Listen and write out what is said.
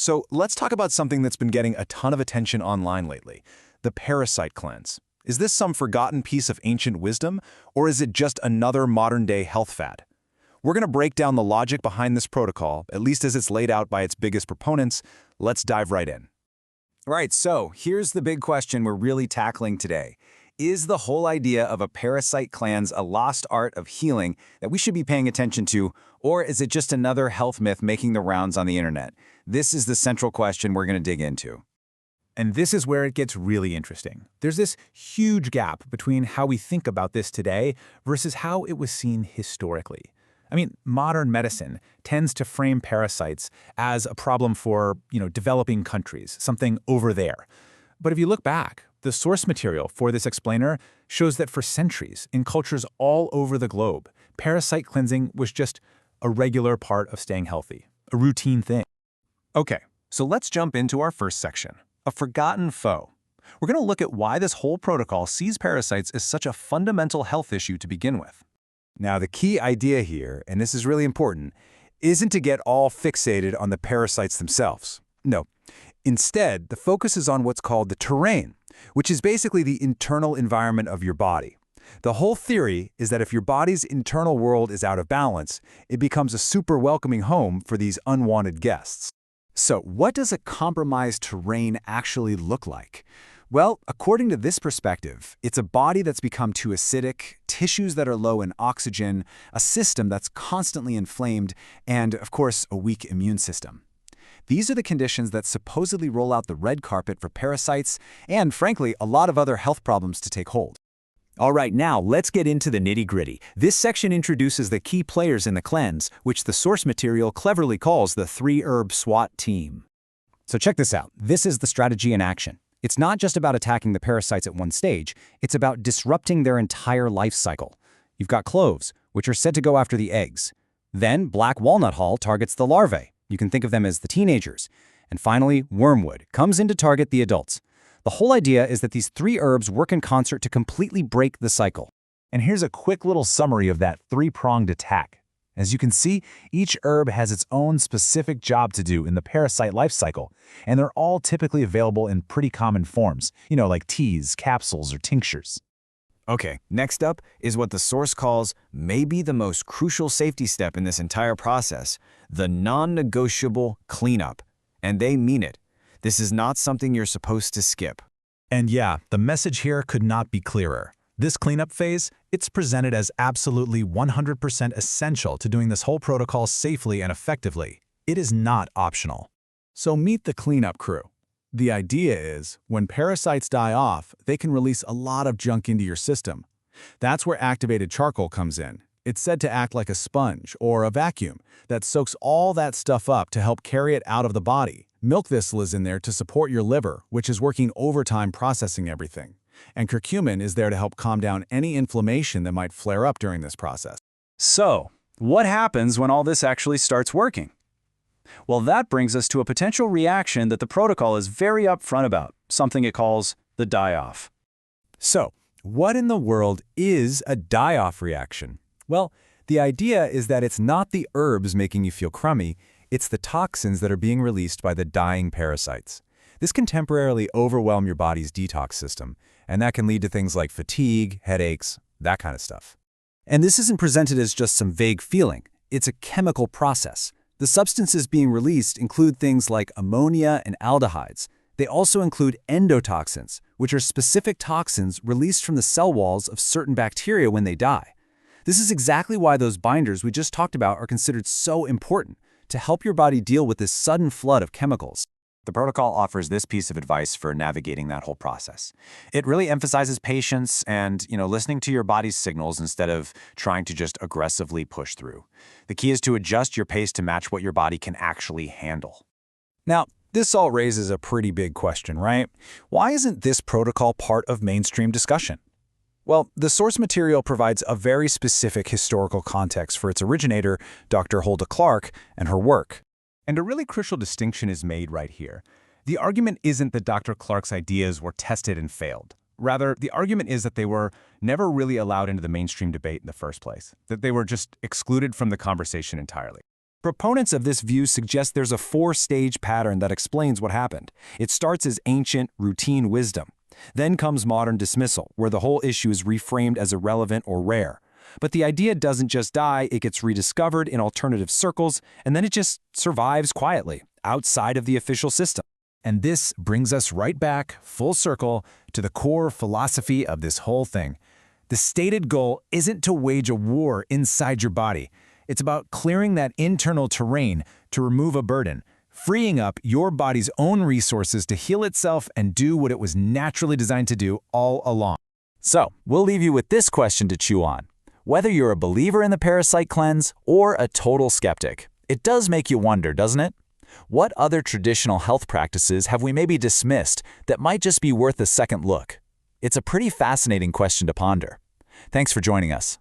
So let's talk about something that's been getting a ton of attention online lately, the Parasite cleanse. Is this some forgotten piece of ancient wisdom, or is it just another modern-day health fad? We're going to break down the logic behind this protocol, at least as it's laid out by its biggest proponents. Let's dive right in. Right, so here's the big question we're really tackling today. Is the whole idea of a parasite cleanse a lost art of healing that we should be paying attention to, or is it just another health myth making the rounds on the internet? This is the central question we're going to dig into. And this is where it gets really interesting. There's this huge gap between how we think about this today versus how it was seen historically. I mean, modern medicine tends to frame parasites as a problem for, developing countries, something over there. But if you look back, the source material for this explainer shows that for centuries, in cultures all over the globe, parasite cleansing was just a regular part of staying healthy, a routine thing. Okay, so let's jump into our first section, a forgotten foe. We're going to look at why this whole protocol sees parasites as such a fundamental health issue to begin with. Now, the key idea here, and this is really important, isn't to get all fixated on the parasites themselves. No. Instead, the focus is on what's called the terrain, which is basically the internal environment of your body. The whole theory is that if your body's internal world is out of balance, it becomes a super welcoming home for these unwanted guests. So, what does a compromised terrain actually look like? Well, according to this perspective, it's a body that's become too acidic, tissues that are low in oxygen, a system that's constantly inflamed, and, of course, a weak immune system. These are the conditions that supposedly roll out the red carpet for parasites and, frankly, a lot of other health problems to take hold. All right, now let's get into the nitty-gritty. This section introduces the key players in the cleanse, which the source material cleverly calls the 3-herb SWAT team. So check this out. This is the strategy in action. It's not just about attacking the parasites at one stage, it's about disrupting their entire life cycle. You've got cloves, which are said to go after the eggs. Then black walnut hull targets the larvae. You can think of them as the teenagers. And finally, wormwood comes in to target the adults. The whole idea is that these 3 herbs work in concert to completely break the cycle. And here's a quick little summary of that 3-pronged attack. As you can see, each herb has its own specific job to do in the parasite life cycle, and they're all typically available in pretty common forms, like teas, capsules, or tinctures. Okay, next up is what the source calls maybe the most crucial safety step in this entire process, the non-negotiable cleanup. And they mean it. This is not something you're supposed to skip. And yeah, the message here could not be clearer. This cleanup phase, it's presented as absolutely 100% essential to doing this whole protocol safely and effectively. It is not optional. So meet the cleanup crew. The idea is, when parasites die off, they can release a lot of junk into your system. That's where activated charcoal comes in. It's said to act like a sponge or a vacuum that soaks all that stuff up to help carry it out of the body. Milk thistle is in there to support your liver, which is working overtime processing everything. And curcumin is there to help calm down any inflammation that might flare up during this process. So, what happens when all this actually starts working? Well, that brings us to a potential reaction that the protocol is very upfront about, something it calls the die-off. So, what in the world is a die-off reaction? Well, the idea is that it's not the herbs making you feel crummy, it's the toxins that are being released by the dying parasites. This can temporarily overwhelm your body's detox system, and that can lead to things like fatigue, headaches, that kind of stuff. And this isn't presented as just some vague feeling. It's a chemical process. The substances being released include things like ammonia and aldehydes. They also include endotoxins, which are specific toxins released from the cell walls of certain bacteria when they die. This is exactly why those binders we just talked about are considered so important, to help your body deal with this sudden flood of chemicals. The protocol offers this piece of advice for navigating that whole process. It really emphasizes patience and, listening to your body's signals instead of trying to just aggressively push through. The key is to adjust your pace to match what your body can actually handle. Now, this all raises a pretty big question, right? Why isn't this protocol part of mainstream discussion? Well, the source material provides a very specific historical context for its originator, Dr. Hulda Clark, and her work. And a really crucial distinction is made right here. The argument isn't that Dr. Clark's ideas were tested and failed. Rather, the argument is that they were never really allowed into the mainstream debate in the first place, that they were just excluded from the conversation entirely. Proponents of this view suggest there's a four-stage pattern that explains what happened. It starts as ancient, routine wisdom. Then comes modern dismissal, where the whole issue is reframed as irrelevant or rare. But the idea doesn't just die, it gets rediscovered in alternative circles, and then it just survives quietly, outside of the official system. And this brings us right back, full circle, to the core philosophy of this whole thing. The stated goal isn't to wage a war inside your body. It's about clearing that internal terrain to remove a burden, freeing up your body's own resources to heal itself and do what it was naturally designed to do all along. So, we'll leave you with this question to chew on. Whether you're a believer in the Parasite cleanse or a total skeptic, it does make you wonder, doesn't it? What other traditional health practices have we maybe dismissed that might just be worth a second look? It's a pretty fascinating question to ponder. Thanks for joining us.